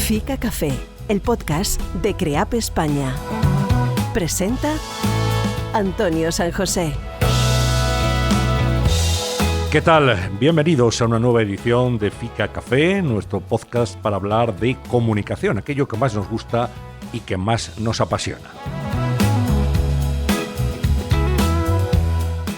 Fica Café, el podcast de CREAP España. Presenta Antonio San José. ¿Qué tal? Bienvenidos a una nueva edición de Fica Café, nuestro podcast para hablar de comunicación, aquello que más nos gusta y que más nos apasiona.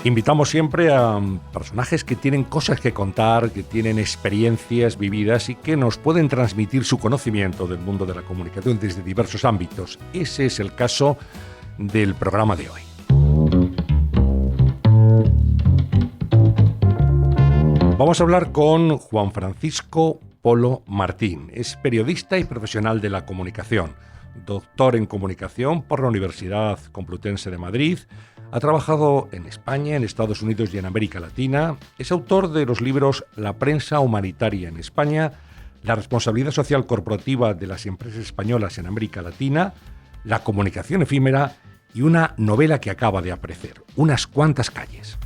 Invitamos siempre a personajes que tienen cosas que contar, que tienen experiencias vividas y que nos pueden transmitir su conocimiento del mundo de la comunicación desde diversos ámbitos. Ese es el caso del programa de hoy. Vamos a hablar con Juan Francisco Polo Martín. Es periodista y profesional de la comunicación, doctor en comunicación por la Universidad Complutense de Madrid. Ha trabajado en España, en Estados Unidos y en América Latina. Es autor de los libros La prensa humanitaria en España, La responsabilidad social corporativa de las empresas españolas en América Latina, La comunicación efímera y una novela que acaba de aparecer, Unas cuantas calles.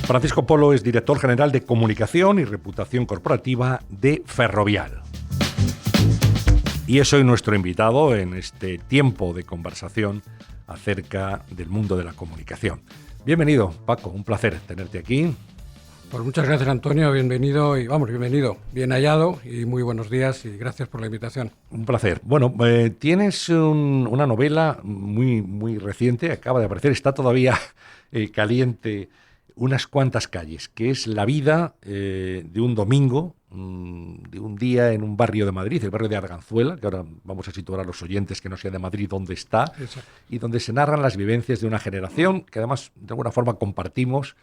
Francisco Polo es director general de Comunicación y Reputación Corporativa de Ferrovial. Y es hoy nuestro invitado en este tiempo de conversación acerca del mundo de la comunicación. Bienvenido, Paco, un placer tenerte aquí. Pues muchas gracias, Antonio, bienvenido, bienvenido, bien hallado y muy buenos días y gracias por la invitación. Un placer. Bueno, tienes una novela muy reciente, acaba de aparecer, está todavía caliente, Unas cuantas calles, que es la vida de un domingo, de un día en un barrio de Madrid, el barrio de Arganzuela, que ahora vamos a situar a los oyentes que no sean de Madrid dónde está. Exacto. Y donde se narran las vivencias de una generación que además de alguna forma compartimos,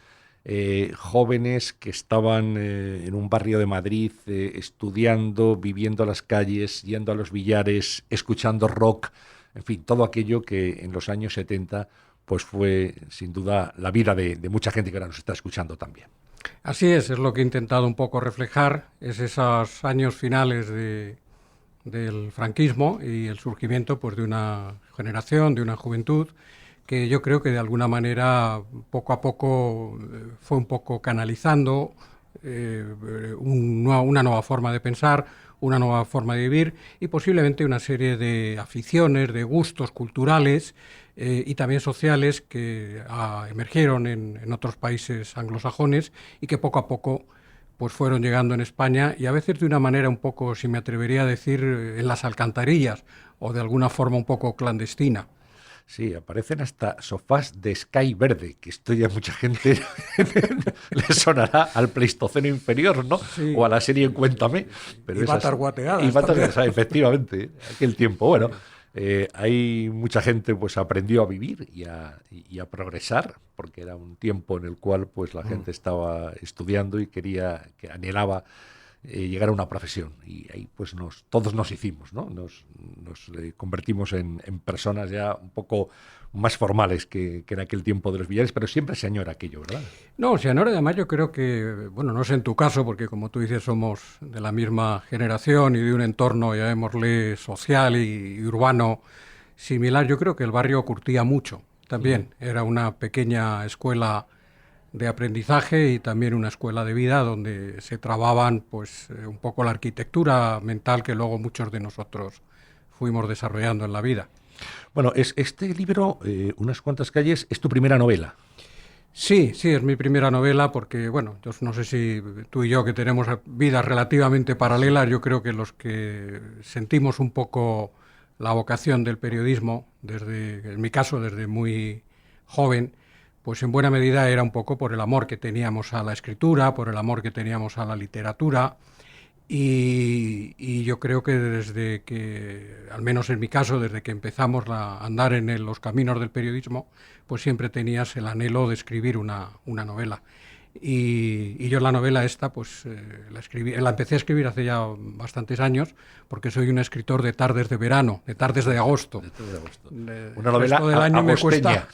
jóvenes que estaban en un barrio de Madrid estudiando, viviendo las calles, yendo a los billares, escuchando rock, en fin, todo aquello que en los años 70 pues fue sin duda la vida de mucha gente que ahora nos está escuchando también. Así es lo que he intentado un poco reflejar, es esos años finales del franquismo y el surgimiento pues, de una generación, de una juventud, que yo creo que de alguna manera poco a poco fue un poco canalizando una nueva forma de pensar, una nueva forma de vivir y posiblemente una serie de aficiones, de gustos culturales y también sociales que emergieron en otros países anglosajones y que poco a poco pues fueron llegando en España y a veces de una manera un poco, si me atrevería a decir, en las alcantarillas o de alguna forma un poco clandestina. Sí, aparecen hasta sofás de Sky verde, que esto ya mucha gente le sonará al Pleistoceno inferior, ¿no? Sí. O a la serie Cuéntame. Pero y batas guateadas. Y batas guateadas, efectivamente, aquel tiempo. Bueno, hay mucha gente pues aprendió a vivir y a progresar, porque era un tiempo en el cual pues la gente estaba estudiando y anhelaba llegar a una profesión y ahí pues todos nos hicimos, ¿no? Nos convertimos en personas ya un poco más formales que en aquel tiempo de los billares, pero siempre se añora aquello, ¿verdad? No, se añora, además yo creo que, no sé en tu caso, porque como tú dices somos de la misma generación y de un entorno, llamémosle, social y urbano similar, yo creo que el barrio curtía mucho también, era una pequeña escuela de aprendizaje y también una escuela de vida donde se trababan pues un poco la arquitectura mental que luego muchos de nosotros fuimos desarrollando en la vida. Bueno, este libro, Unas cuantas calles, es tu primera novela. Sí, es mi primera novela porque, yo no sé si tú y yo que tenemos vidas relativamente paralelas, yo creo que los que sentimos un poco la vocación del periodismo, en mi caso desde muy joven, pues en buena medida era un poco por el amor que teníamos a la escritura, por el amor que teníamos a la literatura y yo creo que desde que, al menos en mi caso, desde que empezamos a andar en los caminos del periodismo, pues siempre tenías el anhelo de escribir una novela. Y yo la novela esta, pues la empecé a escribir hace ya bastantes años, porque soy un escritor de tardes de verano, de tardes de agosto. Una novela agosteña.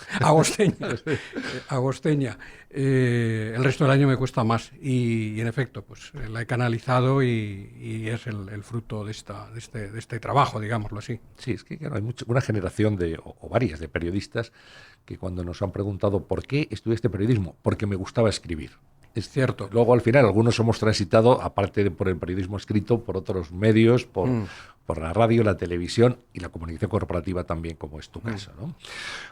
Agosteña. El resto del año me cuesta más. Y en efecto, pues la he canalizado y es el fruto de este trabajo, digámoslo así. Sí, es que claro, hay una generación o varias de periodistas que cuando nos han preguntado ¿por qué estudié este periodismo? Porque me gustaba escribir. Es cierto. Luego, al final, algunos hemos transitado, aparte de por el periodismo escrito, por otros medios, por la radio, la televisión y la comunicación corporativa también, como es tu caso, ¿no?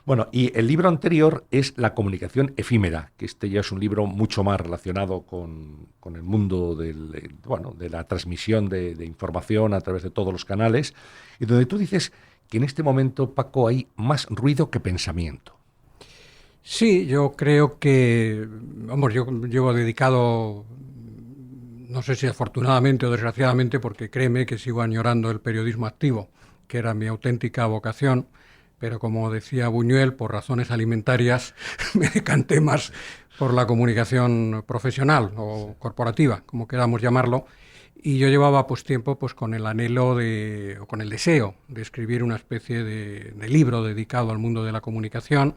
Bueno, y el libro anterior es La comunicación efímera, que este ya es un libro mucho más relacionado con el mundo de la transmisión de información a través de todos los canales, y donde tú dices que en este momento, Paco, hay más ruido que pensamiento. Sí, yo creo que, vamos, yo llevo dedicado, no sé si afortunadamente o desgraciadamente, porque créeme que sigo añorando el periodismo activo, que era mi auténtica vocación, pero como decía Buñuel, por razones alimentarias me decanté más por la comunicación profesional o corporativa, como queramos llamarlo, y yo llevaba pues tiempo pues con el anhelo o con el deseo de escribir una especie de libro dedicado al mundo de la comunicación.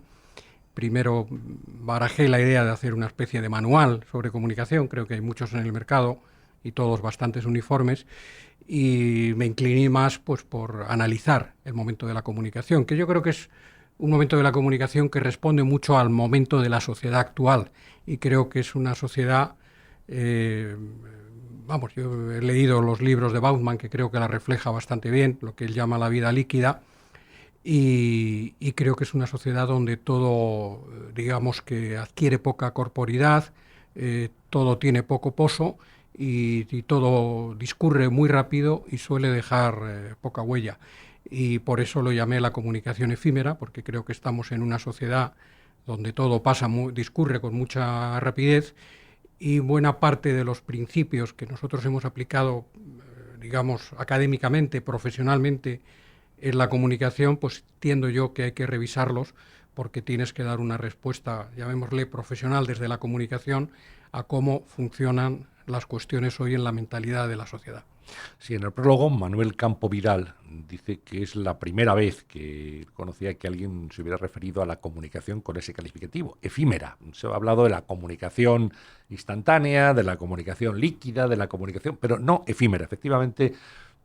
Primero barajé la idea de hacer una especie de manual sobre comunicación, creo que hay muchos en el mercado y todos bastante uniformes, y me incliné más pues por analizar el momento de la comunicación, que yo creo que es un momento de la comunicación que responde mucho al momento de la sociedad actual, y creo que es una sociedad, vamos, yo he leído los libros de Bauman, que creo que la refleja bastante bien, lo que él llama la vida líquida, y creo que es una sociedad donde todo, digamos, que adquiere poca corporidad, todo tiene poco poso y todo discurre muy rápido y suele dejar poca huella. Y por eso lo llamé la comunicación efímera, porque creo que estamos en una sociedad donde todo discurre con mucha rapidez, y buena parte de los principios que nosotros hemos aplicado, digamos, académicamente, profesionalmente, en la comunicación, pues entiendo yo que hay que revisarlos, porque tienes que dar una respuesta, llamémosle profesional desde la comunicación, a cómo funcionan las cuestiones hoy en la mentalidad de la sociedad. Sí, en el prólogo, Manuel Campo Vidal dice que es la primera vez que conocía que alguien se hubiera referido a la comunicación con ese calificativo, efímera. Se ha hablado de la comunicación instantánea, de la comunicación líquida, de la comunicación, pero no efímera. Efectivamente,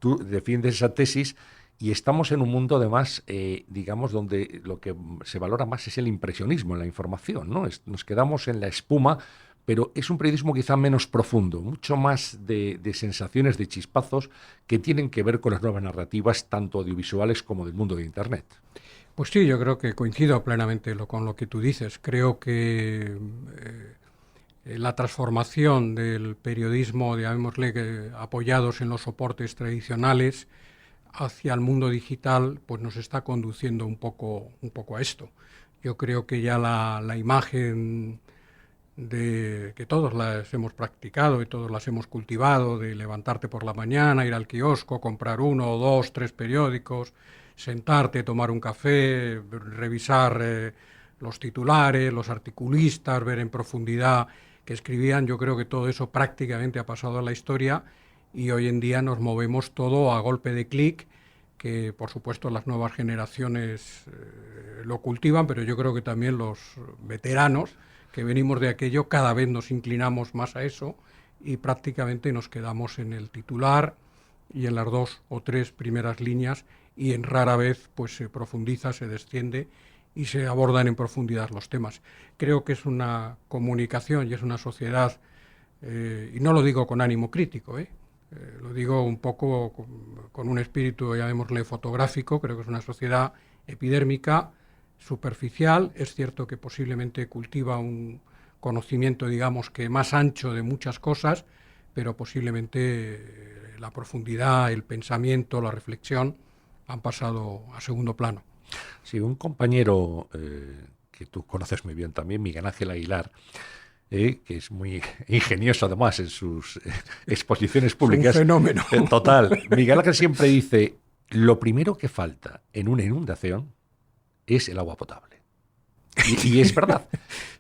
tú defiendes esa tesis. Y estamos en un mundo, además, digamos, donde lo que se valora más es el impresionismo en la información, ¿no? Nos quedamos en la espuma, pero es un periodismo quizá menos profundo, mucho más de sensaciones, de chispazos que tienen que ver con las nuevas narrativas, tanto audiovisuales como del mundo de Internet. Pues sí, yo creo que coincido plenamente con lo que tú dices. Creo que la transformación del periodismo, llamémosle, apoyados en los soportes tradicionales, hacia el mundo digital, pues nos está conduciendo un poco a esto. Yo creo que ya la imagen de que todos las hemos practicado y todos las hemos cultivado, de levantarte por la mañana, ir al kiosco, comprar 1, 2, 3 periódicos, sentarte, tomar un café, revisar los titulares, los articulistas, ver en profundidad qué escribían. Yo creo que todo eso prácticamente ha pasado a la historia, y hoy en día nos movemos todo a golpe de clic, que por supuesto las nuevas generaciones lo cultivan, pero yo creo que también los veteranos que venimos de aquello cada vez nos inclinamos más a eso, y prácticamente nos quedamos en el titular y en las 2 o 3 primeras líneas, y en rara vez pues se profundiza, se desciende y se abordan en profundidad los temas. Creo que es una comunicación y es una sociedad, y no lo digo con ánimo crítico, lo digo un poco con un espíritu, llamémosle, fotográfico. Creo que es una sociedad epidérmica, superficial. Es cierto que posiblemente cultiva un conocimiento, digamos, que más ancho de muchas cosas, pero posiblemente la profundidad, el pensamiento, la reflexión han pasado a segundo plano. Sí, un compañero que tú conoces muy bien también, Miguel Ángel Aguilar, que es muy ingenioso además en sus exposiciones públicas. Un fenómeno. Total. Miguel Ángel siempre dice, lo primero que falta en una inundación es el agua potable. Y es verdad.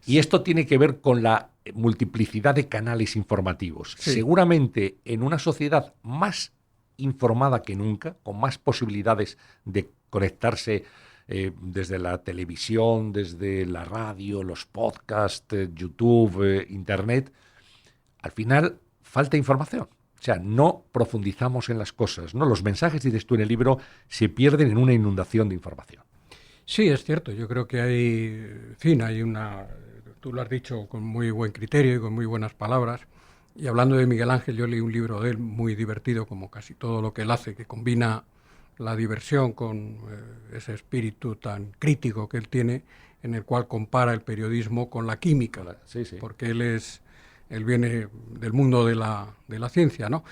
Y esto tiene que ver con la multiplicidad de canales informativos. Sí. Seguramente en una sociedad más informada que nunca, con más posibilidades de conectarse desde la televisión, desde la radio, los podcasts, YouTube, Internet, al final falta información. O sea, no profundizamos en las cosas, ¿no? Los mensajes, dices tú en el libro, se pierden en una inundación de información. Sí, es cierto. Yo creo que hay, en fin, tú lo has dicho con muy buen criterio y con muy buenas palabras. Y hablando de Miguel Ángel, yo leí un libro de él muy divertido, como casi todo lo que él hace, que combina la diversión con ese espíritu tan crítico que él tiene, en el cual compara el periodismo con la química, sí, sí. porque él viene del mundo de la ciencia, ¿no?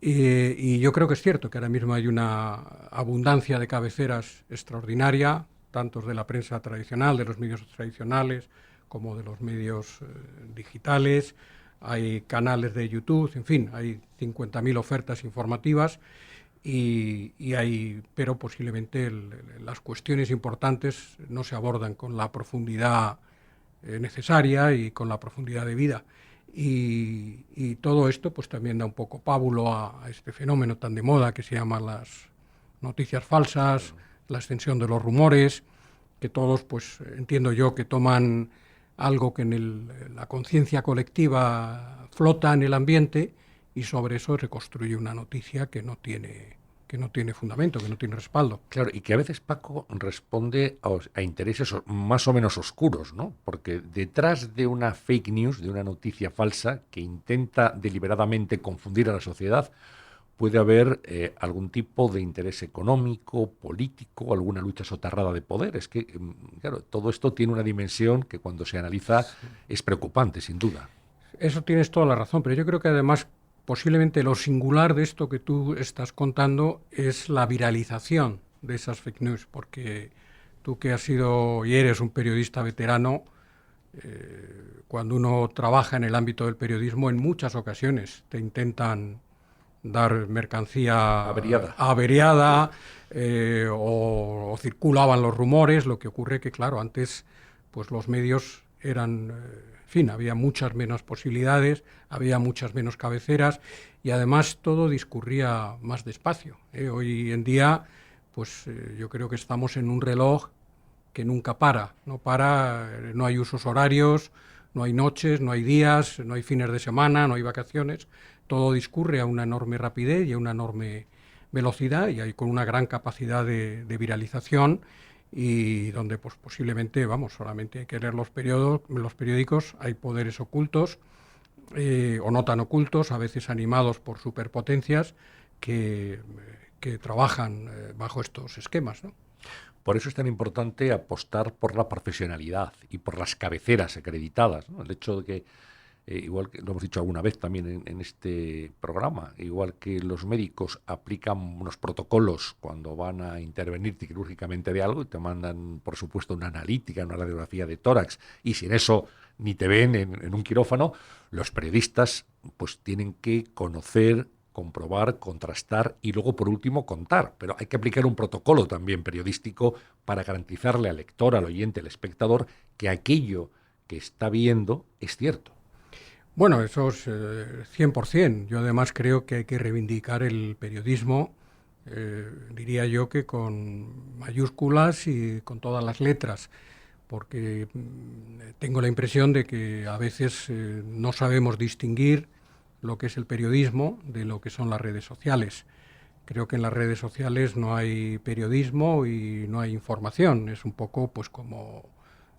Y yo creo que es cierto que ahora mismo hay una abundancia de cabeceras extraordinaria, tanto de la prensa tradicional, de los medios tradicionales, como de los medios digitales. Hay canales de YouTube, en fin, hay 50.000 ofertas informativas pero posiblemente las cuestiones importantes no se abordan con la profundidad necesaria y con la profundidad debida. Y todo esto pues también da un poco pábulo a este fenómeno tan de moda que se llama las noticias falsas, la extensión de los rumores, que todos pues entiendo yo que toman algo que en la conciencia colectiva flota en el ambiente y sobre eso reconstruye una noticia que no tiene fundamento, que no tiene respaldo. Claro, y que a veces, Paco, responde a intereses más o menos oscuros, ¿no? Porque detrás de una fake news, de una noticia falsa que intenta deliberadamente confundir a la sociedad, puede haber algún tipo de interés económico, político, alguna lucha soterrada de poder. Es que, claro, todo esto tiene una dimensión que cuando se analiza es preocupante, sin duda. Eso tienes toda la razón, pero yo creo que además posiblemente lo singular de esto que tú estás contando es la viralización de esas fake news, porque tú que has sido y eres un periodista veterano, cuando uno trabaja en el ámbito del periodismo, en muchas ocasiones te intentan dar mercancía averiada o circulaban los rumores. Lo que ocurre que, claro, antes pues los medios eran, en fin, había muchas menos posibilidades, había muchas menos cabeceras y además todo discurría más despacio. Hoy en día, pues yo creo que estamos en un reloj que nunca para, no hay usos horarios, no hay noches, no hay días, no hay fines de semana, no hay vacaciones. Todo discurre a una enorme rapidez y a una enorme velocidad y con una gran capacidad de viralización y donde pues posiblemente, solamente hay que leer los periódicos, hay poderes ocultos o no tan ocultos, a veces animados por superpotencias que trabajan bajo estos esquemas, ¿no? Por eso es tan importante apostar por la profesionalidad y por las cabeceras acreditadas, ¿no? El hecho de que igual que lo hemos dicho alguna vez también en este programa, igual que los médicos aplican unos protocolos cuando van a intervenirte quirúrgicamente de algo y te mandan, por supuesto, una analítica, una radiografía de tórax, y sin eso ni te ven en un quirófano, los periodistas pues tienen que conocer, comprobar, contrastar y luego, por último, contar. Pero hay que aplicar un protocolo también periodístico para garantizarle al lector, al oyente, al espectador, que aquello que está viendo es cierto. Bueno, eso es 100%. Yo además creo que hay que reivindicar el periodismo, diría yo que con mayúsculas y con todas las letras, porque tengo la impresión de que a veces no sabemos distinguir lo que es el periodismo de lo que son las redes sociales. Creo que en las redes sociales no hay periodismo y no hay información. Es un poco pues como,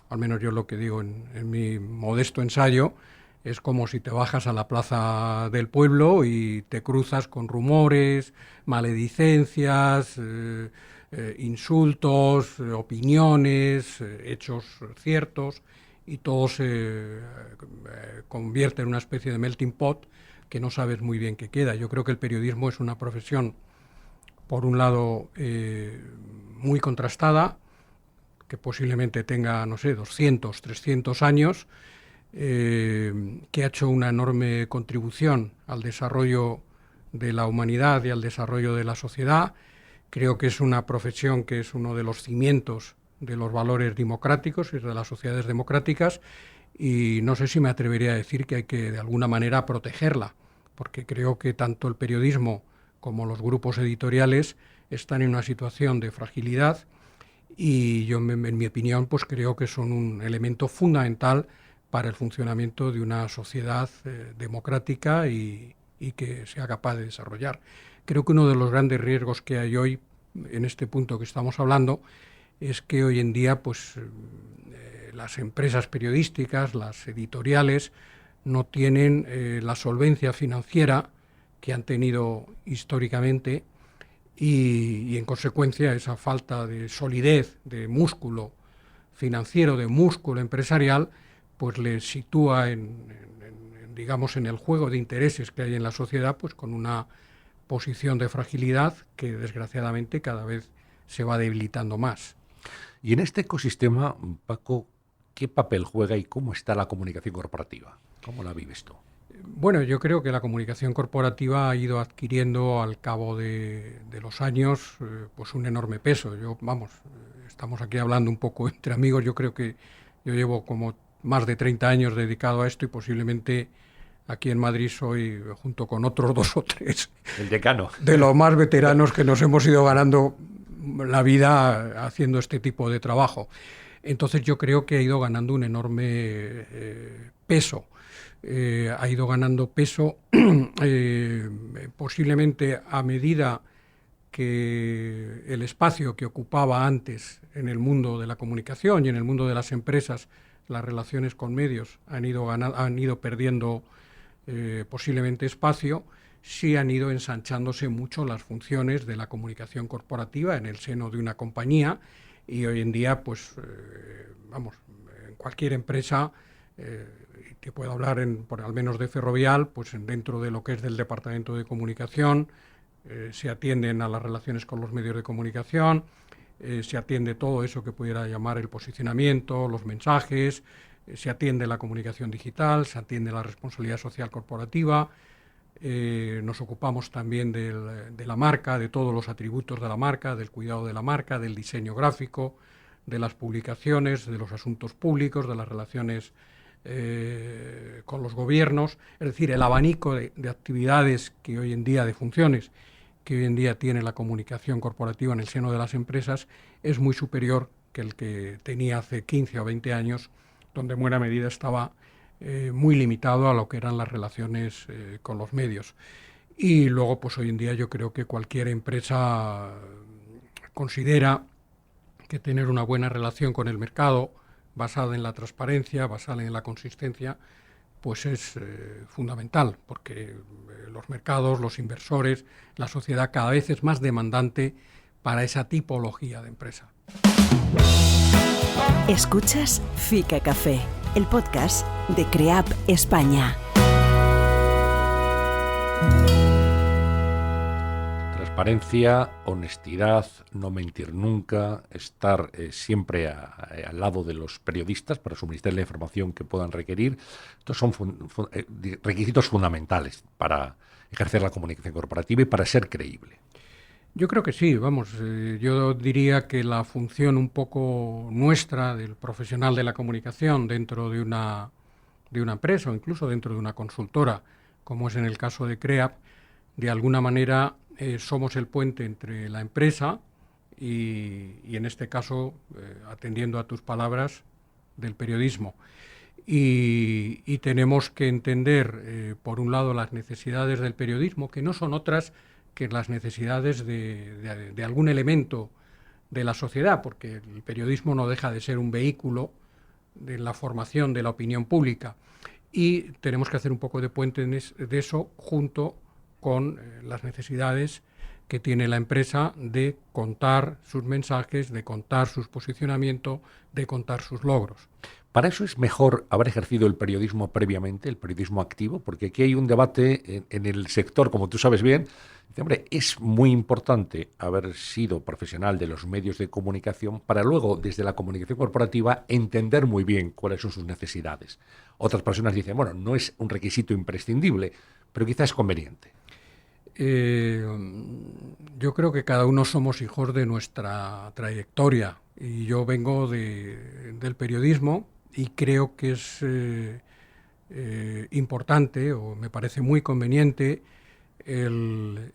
al menos yo lo que digo en mi modesto ensayo, es como si te bajas a la plaza del pueblo y te cruzas con rumores, maledicencias, insultos, opiniones, hechos ciertos, y todo se convierte en una especie de melting pot que no sabes muy bien qué queda. Yo creo que el periodismo es una profesión, por un lado, muy contrastada, que posiblemente tenga, 200, 300 años, que ha hecho una enorme contribución al desarrollo de la humanidad y al desarrollo de la sociedad. Creo que es una profesión que es uno de los cimientos de los valores democráticos y de las sociedades democráticas, y no sé si me atrevería a decir que hay que de alguna manera protegerla, porque creo que tanto el periodismo como los grupos editoriales están en una situación de fragilidad y yo, en mi opinión, pues creo que son un elemento fundamental para el funcionamiento de una sociedad democrática y que sea capaz de desarrollar. Creo que uno de los grandes riesgos que hay hoy, en este punto que estamos hablando, es que hoy en día pues, las empresas periodísticas, las editoriales, no tienen la solvencia financiera que han tenido históricamente y en consecuencia esa falta de solidez, de músculo financiero, de músculo empresarial, pues les sitúa digamos, en el juego de intereses que hay en la sociedad, pues con una posición de fragilidad que desgraciadamente cada vez se va debilitando más. Y en este ecosistema, Paco, ¿qué papel juega y cómo está la comunicación corporativa? ¿Cómo la vives tú? Bueno, yo creo que la comunicación corporativa ha ido adquiriendo al cabo de los años pues un enorme peso. Estamos aquí hablando un poco entre amigos, yo creo que yo llevo como más de 30 años dedicado a esto y posiblemente aquí en Madrid soy, junto con otros 2 o 3, el decano de los más veteranos que nos hemos ido ganando la vida haciendo este tipo de trabajo. Entonces yo creo que ha ido ganando un enorme peso. Ha ido ganando peso posiblemente a medida que el espacio que ocupaba antes en el mundo de la comunicación y en el mundo de las empresas, las relaciones con medios han ido perdiendo posiblemente espacio, sí han ido ensanchándose mucho las funciones de la comunicación corporativa en el seno de una compañía y hoy en día, pues, en cualquier empresa, te puedo hablar por al menos de Ferrovial, pues dentro de lo que es del departamento de comunicación, se atienden a las relaciones con los medios de comunicación, se atiende todo eso que pudiera llamar el posicionamiento, los mensajes, se atiende la comunicación digital, se atiende la responsabilidad social corporativa, nos ocupamos también de la marca, de todos los atributos de la marca, del cuidado de la marca, del diseño gráfico, de las publicaciones, de los asuntos públicos, de las relaciones con los gobiernos, es decir, el abanico de actividades que hoy en día, de funciones que hoy en día tiene la comunicación corporativa en el seno de las empresas es muy superior que el que tenía hace 15 o 20 años, donde en buena medida estaba muy limitado a lo que eran las relaciones con los medios. Y luego, pues hoy en día yo creo que cualquier empresa considera que tener una buena relación con el mercado, basada en la transparencia, basada en la consistencia, pues es fundamental, porque los mercados, los inversores, la sociedad cada vez es más demandante para esa tipología de empresa. Escuchas Fica Café, el podcast de CREAP España. Transparencia, honestidad, no mentir nunca, estar siempre al lado de los periodistas para suministrar la información que puedan requerir. Estos son requisitos fundamentales para ejercer la comunicación corporativa y para ser creíble. Yo creo que sí, yo diría que la función un poco nuestra del profesional de la comunicación dentro de una empresa o incluso dentro de una consultora, como es en el caso de CREAP, de alguna manera somos el puente entre la empresa y en este caso, atendiendo a tus palabras, del periodismo. Y tenemos que entender, por un lado, las necesidades del periodismo, que no son otras que las necesidades de algún elemento de la sociedad, porque el periodismo no deja de ser un vehículo de la formación de la opinión pública. Y tenemos que hacer un poco de puente de eso junto con las necesidades que tiene la empresa de contar sus mensajes, de contar sus posicionamientos, de contar sus logros. Para eso es mejor haber ejercido el periodismo previamente, el periodismo activo, porque aquí hay un debate en el sector, como tú sabes bien. Dice, hombre, es muy importante haber sido profesional de los medios de comunicación para luego, desde la comunicación corporativa, entender muy bien cuáles son sus necesidades. Otras personas dicen, bueno, no es un requisito imprescindible, pero quizás es conveniente. Yo creo que cada uno somos hijos de nuestra trayectoria y yo vengo del periodismo y creo que es importante o me parece muy conveniente el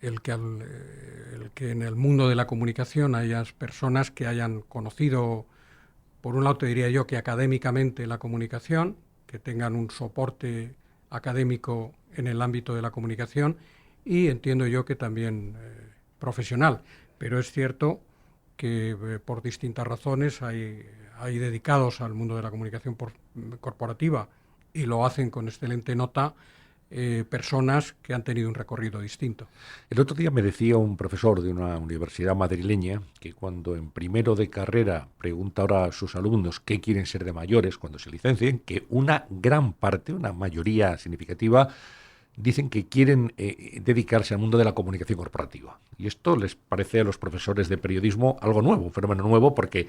que en el mundo de la comunicación haya personas que hayan conocido, por un lado te diría yo que académicamente la comunicación, que tengan un soporte académico en el ámbito de la comunicación y entiendo yo que también profesional, pero es cierto que por distintas razones hay dedicados al mundo de la comunicación corporativa y lo hacen con excelente nota, personas que han tenido un recorrido distinto. El otro día me decía un profesor de una universidad madrileña que cuando en primero de carrera pregunta ahora a sus alumnos qué quieren ser de mayores cuando se licencien, que una gran parte, una mayoría significativa, dicen que quieren dedicarse al mundo de la comunicación corporativa. Y esto les parece a los profesores de periodismo algo nuevo, un fenómeno nuevo, porque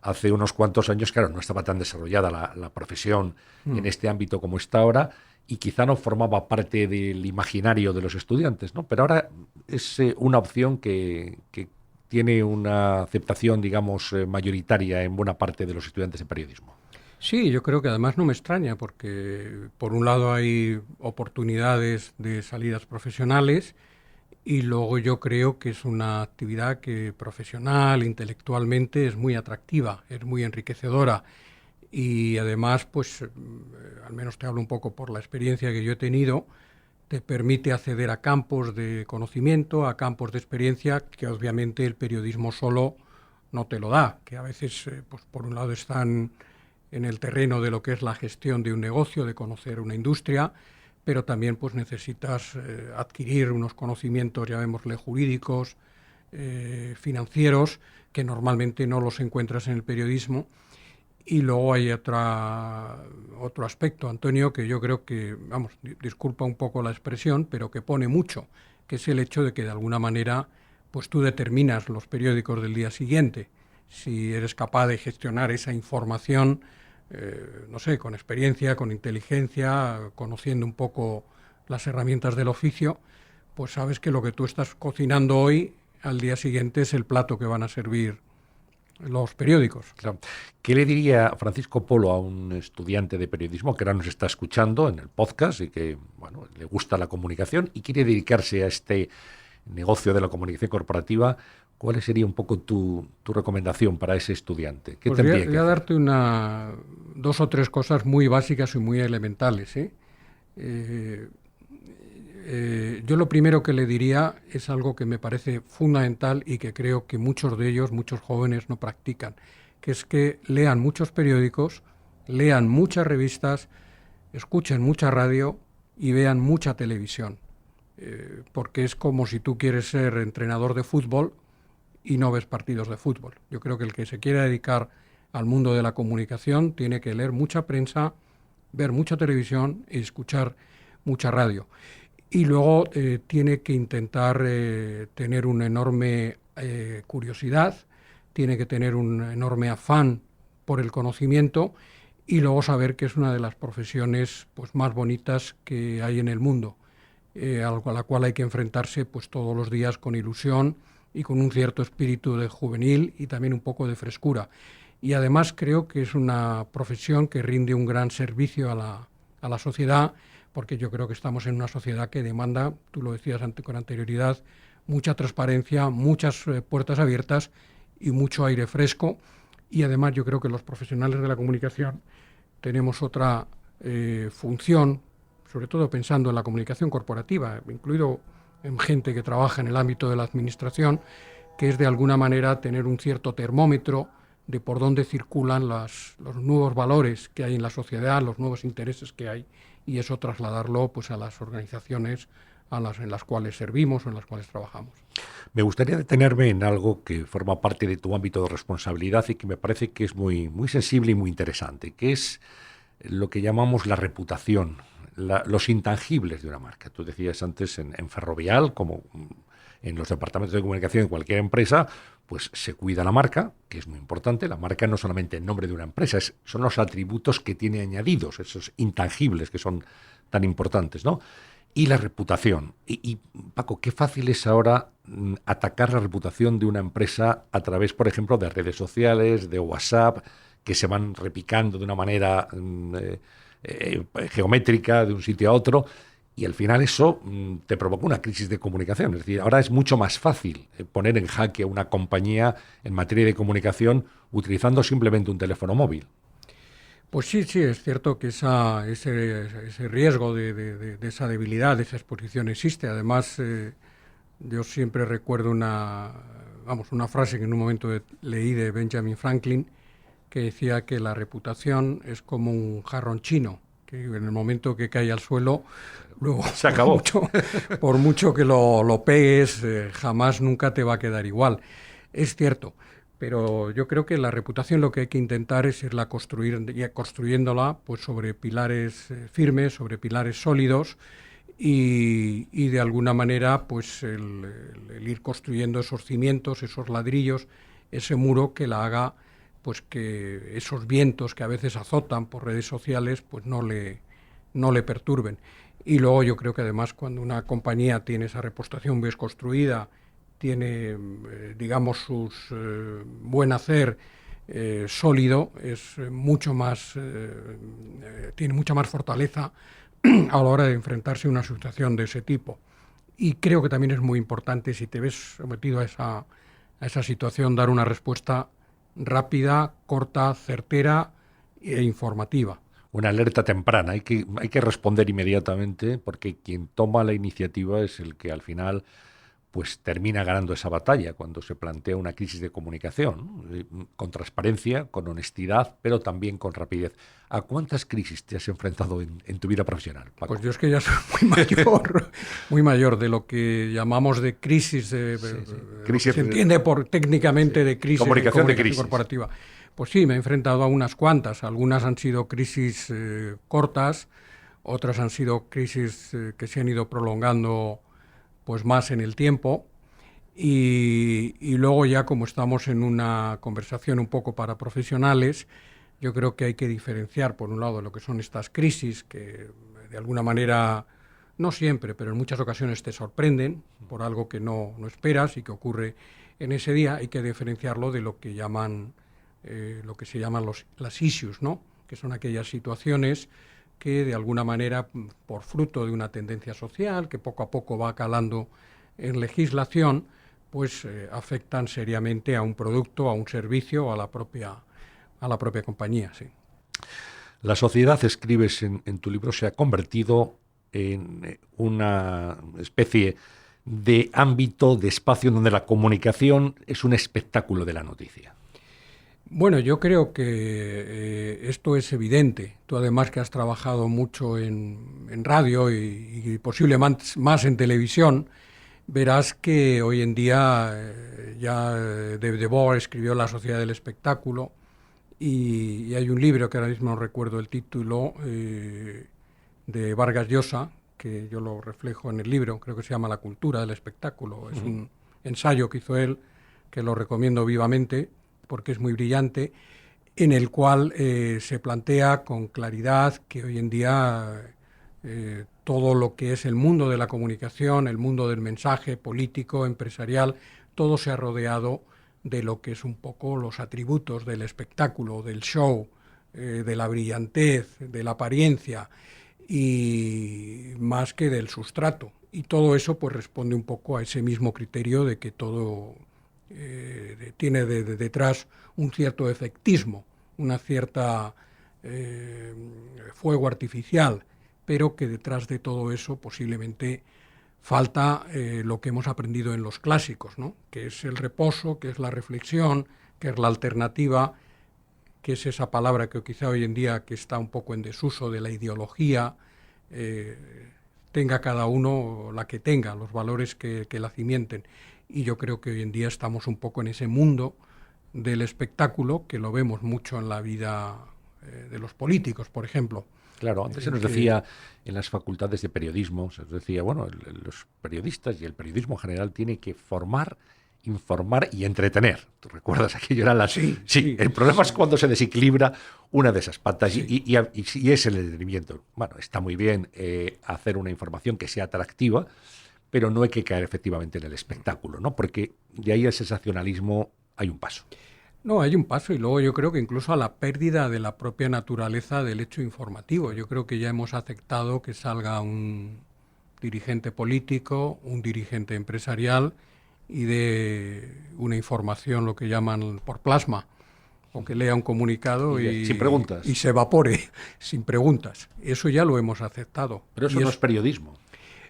hace unos cuantos años, claro, no estaba tan desarrollada la profesión en este ámbito como está ahora, y quizá no formaba parte del imaginario de los estudiantes, ¿no? Pero ahora es una opción que tiene una aceptación, digamos, mayoritaria en buena parte de los estudiantes de periodismo. Sí, yo creo que además no me extraña, porque por un lado hay oportunidades de salidas profesionales y luego yo creo que es una actividad que profesional, intelectualmente es muy atractiva, es muy enriquecedora. Y además, pues, al menos te hablo un poco por la experiencia que yo he tenido, te permite acceder a campos de conocimiento, a campos de experiencia que obviamente el periodismo solo no te lo da, que a veces, pues, por un lado están en el terreno de lo que es la gestión de un negocio, de conocer una industria, pero también pues necesitas adquirir unos conocimientos, llamémosle jurídicos, financieros, que normalmente no los encuentras en el periodismo. Y luego hay otro aspecto, Antonio, que yo creo que, vamos, disculpa un poco la expresión, pero que pone mucho, que es el hecho de que de alguna manera pues tú determinas los periódicos del día siguiente. Si eres capaz de gestionar esa información, no sé, con experiencia, con inteligencia, conociendo un poco las herramientas del oficio, pues sabes que lo que tú estás cocinando hoy, al día siguiente es el plato que van a servir los periódicos. Claro. ¿Qué le diría Francisco Polo a un estudiante de periodismo que ahora nos está escuchando en el podcast y que, bueno, le gusta la comunicación y quiere dedicarse a este negocio de la comunicación corporativa? ¿Cuál sería un poco tu recomendación para ese estudiante? ¿Qué Pues tendría que voy a hacer? darte dos o tres cosas muy básicas y muy elementales, ¿eh? Yo lo primero que le diría es algo que me parece fundamental y que creo que muchos de ellos, muchos jóvenes, no practican, que es que lean muchos periódicos, lean muchas revistas, escuchen mucha radio y vean mucha televisión. Porque es como si tú quieres ser entrenador de fútbol y no ves partidos de fútbol. Yo creo que el que se quiera dedicar al mundo de la comunicación tiene que leer mucha prensa, ver mucha televisión y escuchar mucha radio. Y luego tiene que intentar tener una enorme curiosidad, tiene que tener un enorme afán por el conocimiento y luego saber que es una de las profesiones pues, más bonitas que hay en el mundo, a la cual hay que enfrentarse pues, todos los días con ilusión y con un cierto espíritu de juvenil y también un poco de frescura. Y además creo que es una profesión que rinde un gran servicio a la sociedad, porque yo creo que estamos en una sociedad que demanda, tú lo decías con anterioridad, mucha transparencia, muchas puertas abiertas y mucho aire fresco. Y además yo creo que los profesionales de la comunicación tenemos otra función, sobre todo pensando en la comunicación corporativa, incluido en gente que trabaja en el ámbito de la administración, que es de alguna manera tener un cierto termómetro de por dónde circulan los nuevos valores que hay en la sociedad, los nuevos intereses que hay, y eso trasladarlo pues, a las organizaciones en las cuales servimos o en las cuales trabajamos. Me gustaría detenerme en algo que forma parte de tu ámbito de responsabilidad y que me parece que es muy, muy sensible y muy interesante, que es lo que llamamos la reputación, los intangibles de una marca. Tú decías antes en Ferrovial, como en los departamentos de comunicación de cualquier empresa, pues se cuida la marca, que es muy importante. La marca no es solamente el nombre de una empresa, son los atributos que tiene añadidos, esos intangibles que son tan importantes, ¿no? Y la reputación. Y Paco, qué fácil es ahora atacar la reputación de una empresa a través, por ejemplo, de redes sociales, de WhatsApp, que se van repicando de una manera geométrica de un sitio a otro. Y al final eso te provoca una crisis de comunicación. Es decir, ahora es mucho más fácil poner en jaque a una compañía en materia de comunicación utilizando simplemente un teléfono móvil. Pues sí, es cierto que ese riesgo de esa debilidad, de esa exposición existe. Además, yo siempre recuerdo una frase que en un momento leí de Benjamin Franklin, que decía que la reputación es como un jarrón chino, que en el momento que cae al suelo, luego se acabó. Por mucho que lo pegues, jamás nunca te va a quedar igual. Es cierto, pero yo creo que la reputación lo que hay que intentar es irla construyéndola pues sobre pilares firmes, sobre pilares sólidos, y de alguna manera pues el ir construyendo esos cimientos, esos ladrillos, ese muro que la haga, pues que esos vientos que a veces azotan por redes sociales pues no le perturben. Y luego yo creo que además cuando una compañía tiene esa reputación bien construida, tiene digamos sus buen hacer sólido, es mucho más tiene mucha más fortaleza a la hora de enfrentarse a una situación de ese tipo. Y creo que también es muy importante, si te ves sometido a esa situación, dar una respuesta rápida, corta, certera e informativa. Una alerta temprana, hay que responder inmediatamente, porque quien toma la iniciativa es el que al final pues termina ganando esa batalla cuando se plantea una crisis de comunicación, ¿no? Con transparencia, con honestidad, pero también con rapidez. ¿A cuántas crisis te has enfrentado en tu vida profesional, Paco? Pues yo es que ya soy muy mayor de lo que llamamos de crisis, crisis se entiende técnicamente de crisis, comunicación de crisis corporativa. Pues sí, me he enfrentado a unas cuantas. Algunas han sido crisis cortas, otras han sido crisis que se han ido prolongando pues más en el tiempo, y luego ya como estamos en una conversación un poco para profesionales, yo creo que hay que diferenciar por un lado lo que son estas crisis que de alguna manera, no siempre, pero en muchas ocasiones te sorprenden por algo que no esperas y que ocurre en ese día. Hay que diferenciarlo de lo que llaman lo que se llaman las issues, ¿no? Que son aquellas situaciones que de alguna manera, por fruto de una tendencia social que poco a poco va calando en legislación, pues afectan seriamente a un producto, a un servicio o a la propia compañía. Sí. La sociedad, escribes en tu libro, se ha convertido en una especie de ámbito, de espacio donde la comunicación es un espectáculo de la noticia. Bueno, yo creo que esto es evidente. Tú además que has trabajado mucho en radio y posiblemente más en televisión, verás que hoy en día ya Debord escribió La sociedad del espectáculo y hay un libro que ahora mismo no recuerdo el título, de Vargas Llosa, que yo lo reflejo en el libro, creo que se llama La cultura del espectáculo. Es un ensayo que hizo él, que lo recomiendo vivamente, porque es muy brillante, en el cual se plantea con claridad que hoy en día todo lo que es el mundo de la comunicación, el mundo del mensaje político, empresarial, todo se ha rodeado de lo que es un poco los atributos del espectáculo, del show, de la brillantez, de la apariencia, y más que del sustrato. Y todo eso pues responde un poco a ese mismo criterio de que todo tiene detrás un cierto efectismo, una cierta fuego artificial, pero que detrás de todo eso posiblemente falta lo que hemos aprendido en los clásicos, ¿no? Que es el reposo, que es la reflexión, que es la alternativa, que es esa palabra que quizá hoy en día que está un poco en desuso de la ideología, tenga cada uno la que tenga, los valores que la cimienten. Y yo creo que hoy en día estamos un poco en ese mundo del espectáculo, que lo vemos mucho en la vida de los políticos, por ejemplo. Claro, antes se nos decía en las facultades de periodismo, se nos decía, bueno, los periodistas y el periodismo en general tiene que formar, informar y entretener. ¿Tú recuerdas aquello? Era la... Sí. El problema es cuando se desequilibra una de esas patas y es el entretenimiento. Bueno, está muy bien hacer una información que sea atractiva, pero no hay que caer efectivamente en el espectáculo, ¿no? Porque de ahí al sensacionalismo hay un paso. No, hay un paso, y luego yo creo que incluso a la pérdida de la propia naturaleza del hecho informativo. Yo creo que ya hemos aceptado que salga un dirigente político, un dirigente empresarial y de una información, lo que llaman por plasma, o que lea un comunicado sin preguntas. Y se evapore sin preguntas. Eso ya lo hemos aceptado. Pero eso no es periodismo.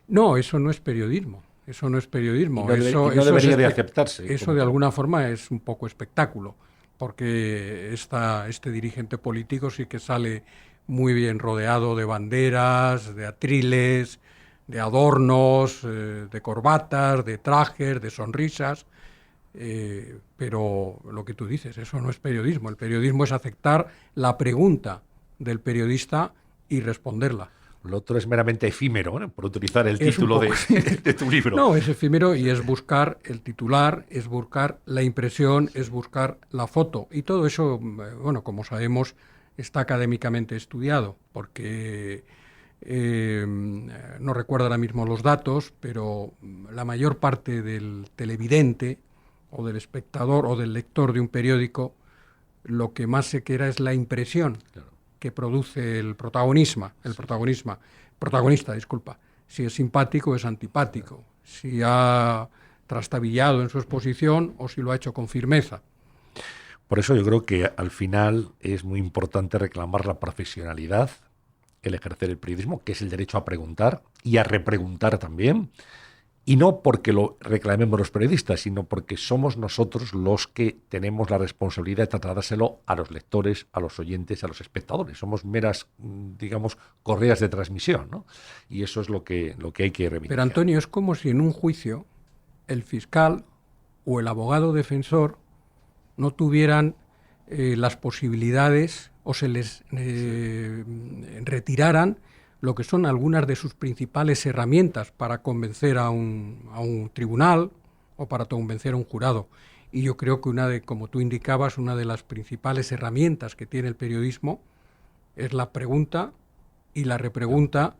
No, eso no es periodismo. Eso no es periodismo. Y no debería de aceptarse. Eso de alguna forma es un poco espectáculo, porque este dirigente político sí que sale muy bien rodeado de banderas, de atriles, de adornos, de corbatas, de trajes, de sonrisas. Pero lo que tú dices, eso no es periodismo. El periodismo es aceptar la pregunta del periodista y responderla. Lo otro es meramente efímero, ¿no? Por utilizar el título de tu libro. No, es efímero y es buscar el titular, es buscar la impresión, es buscar la foto. Y todo eso, bueno, como sabemos, está académicamente estudiado, porque no recuerdo ahora mismo los datos, pero la mayor parte del televidente o del espectador o del lector de un periódico, lo que más se quiera es la impresión que produce el protagonista, si es simpático o es antipático, si ha trastabillado en su exposición o si lo ha hecho con firmeza. Por eso yo creo que al final es muy importante reclamar la profesionalidad, el ejercer el periodismo, que es el derecho a preguntar y a repreguntar también, y no porque lo reclamemos los periodistas, sino porque somos nosotros los que tenemos la responsabilidad de trasladárselo a los lectores, a los oyentes, a los espectadores. Somos meras, digamos, correas de transmisión, ¿no? Y eso es lo que hay que reivindicar. Pero, Antonio, es como si en un juicio el fiscal o el abogado defensor no tuvieran las posibilidades o se les retiraran lo que son algunas de sus principales herramientas para convencer a un tribunal o para convencer a un jurado. Y yo creo que como tú indicabas, una de las principales herramientas que tiene el periodismo es la pregunta y la repregunta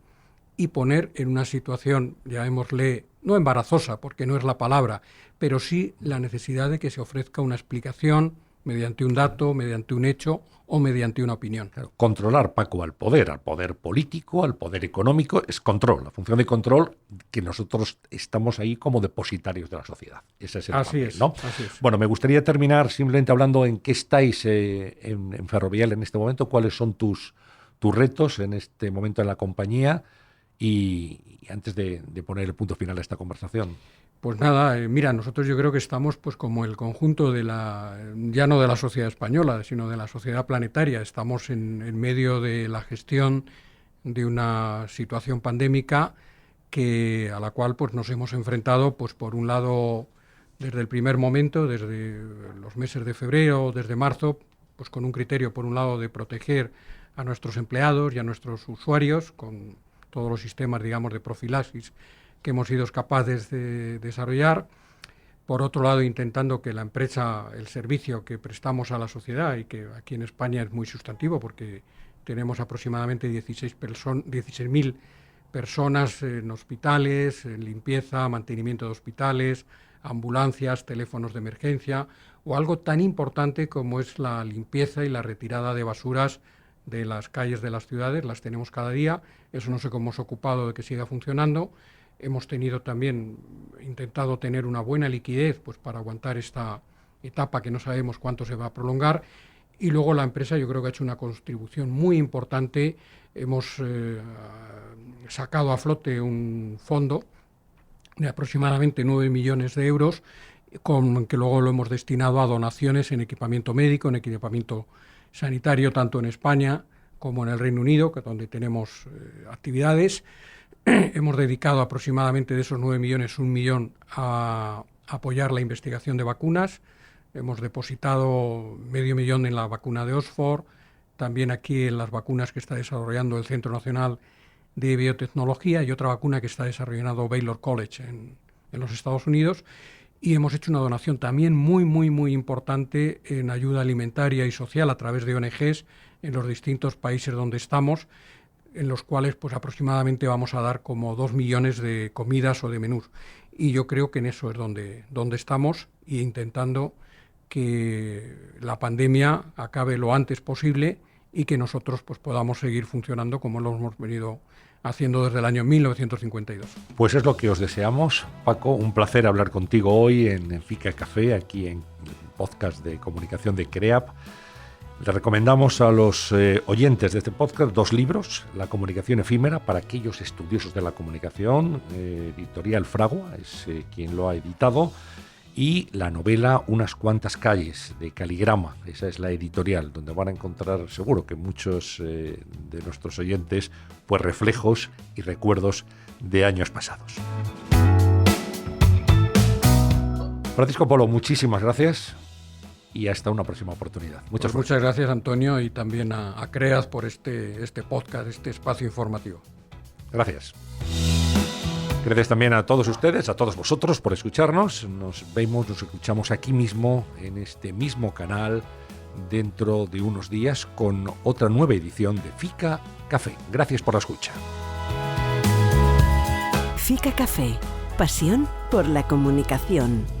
y poner en una situación, llamémosle, no embarazosa, porque no es la palabra, pero sí la necesidad de que se ofrezca una explicación mediante un dato, mediante un hecho o mediante una opinión. Claro, controlar, Paco, al poder político, al poder económico, es control, la función de control que nosotros estamos ahí como depositarios de la sociedad. Ese es el papel, ¿no? Así es. Bueno, me gustaría terminar simplemente hablando en qué estáis en Ferrovial en este momento, cuáles son tus retos en este momento en la compañía y antes de poner el punto final a esta conversación. Pues nada, mira, nosotros yo creo que estamos pues como el conjunto ya no de la sociedad española, sino de la sociedad planetaria. Estamos en medio de la gestión de una situación pandémica a la cual pues nos hemos enfrentado, pues por un lado, desde el primer momento, desde los meses de febrero, desde marzo, pues con un criterio, por un lado, de proteger a nuestros empleados y a nuestros usuarios con todos los sistemas, digamos, de profilaxis que hemos sido capaces de desarrollar. Por otro lado, intentando que la empresa, el servicio que prestamos a la sociedad, y que aquí en España es muy sustantivo porque tenemos aproximadamente 16.000 personas en hospitales, en limpieza, mantenimiento de hospitales, ambulancias, teléfonos de emergencia, o algo tan importante como es la limpieza y la retirada de basuras de las calles de las ciudades. Las tenemos cada día, eso no sé cómo hemos ocupado de que siga funcionando. Hemos intentado tener una buena liquidez pues, para aguantar esta etapa que no sabemos cuánto se va a prolongar. Y luego la empresa yo creo que ha hecho una contribución muy importante. Hemos sacado a flote un fondo de aproximadamente 9 millones de euros, que luego lo hemos destinado a donaciones en equipamiento médico, en equipamiento sanitario, tanto en España como en el Reino Unido, donde tenemos actividades. Hemos dedicado aproximadamente de esos 9 millones, 1 millón a apoyar la investigación de vacunas. Hemos depositado medio millón en la vacuna de Oxford, también aquí en las vacunas que está desarrollando el Centro Nacional de Biotecnología y otra vacuna que está desarrollando Baylor College en los Estados Unidos. Y hemos hecho una donación también muy, muy, muy importante en ayuda alimentaria y social a través de ONGs en los distintos países donde estamos, en los cuales pues aproximadamente vamos a dar como 2 millones de comidas o de menús. Y yo creo que en eso es donde estamos, y intentando que la pandemia acabe lo antes posible y que nosotros pues podamos seguir funcionando como lo hemos venido haciendo desde el año 1952. Pues es lo que os deseamos, Paco. Un placer hablar contigo hoy en Fica Café, aquí en el podcast de comunicación de CREAP. Le recomendamos a los oyentes de este podcast 2 libros: La comunicación efímera, para aquellos estudiosos de la comunicación, editorial Fragua, es quien lo ha editado, y la novela Unas cuantas calles, de Caligrama, esa es la editorial, donde van a encontrar seguro que muchos de nuestros oyentes pues reflejos y recuerdos de años pasados. Francisco Polo, muchísimas gracias. Y hasta una próxima oportunidad. Muchas gracias, Antonio, y también a CREAS por este podcast, este espacio informativo. Gracias. Gracias también a todos ustedes, a todos vosotros por escucharnos. Nos escuchamos aquí mismo, en este mismo canal, dentro de unos días, con otra nueva edición de Fica Café. Gracias por la escucha. Fica Café, pasión por la comunicación.